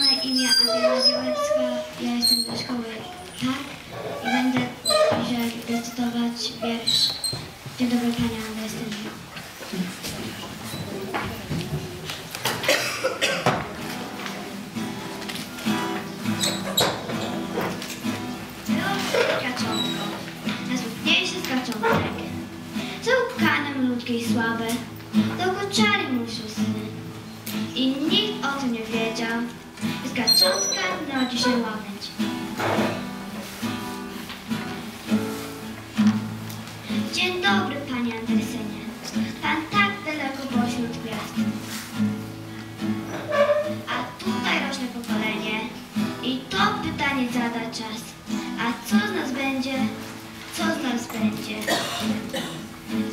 na imię Adriana Białecka, ja jestem ze szkoły Tak i będę dzisiaj recytować wiersz Dzień dobry Panie Andrestynie. Kaczątko, najsmutniejszy z kaczątek, co łupkane malutkie i słabe, dokoczali mu syny. I nikt o tym nie wiedział, i z kaczątka narodzi się łabędź. Dzień dobry, Panie Andersenie, Pan tak daleko pośród gwiazd. A tutaj rośnie pokolenie i to pytanie zada czas. A co z nas będzie? Co z nas będzie?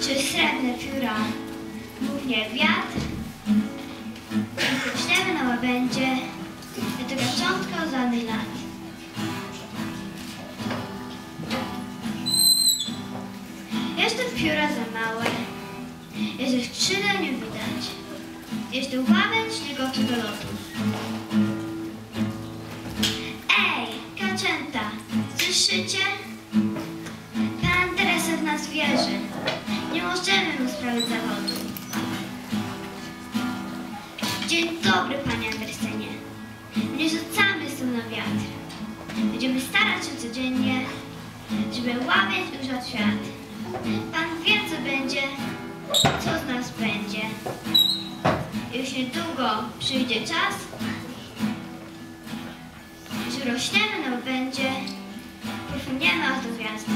Czy srebrne pióra muchnie wiatr? Poczniemy na łabędzie, to gaczątka od ładnych lat. Jeszcze pióra za małe, jeszcze skrzydeł nie widać, jeszcze łabędź nie gotów do lotu. Ej, kaczęta, słyszycie? Pan Andresy w nas wierzy, nie możemy mu sprawić zawodu. Dzień dobry, Panie Andersenie. Nie rzucamy stół na wiatr. Będziemy starać się codziennie, żeby łabędź ujrzał świat. Pan wie, co będzie, co z nas będzie. Już niedługo przyjdzie czas, że rośniemy na łabędzie, profuniemy aż do gwiazd.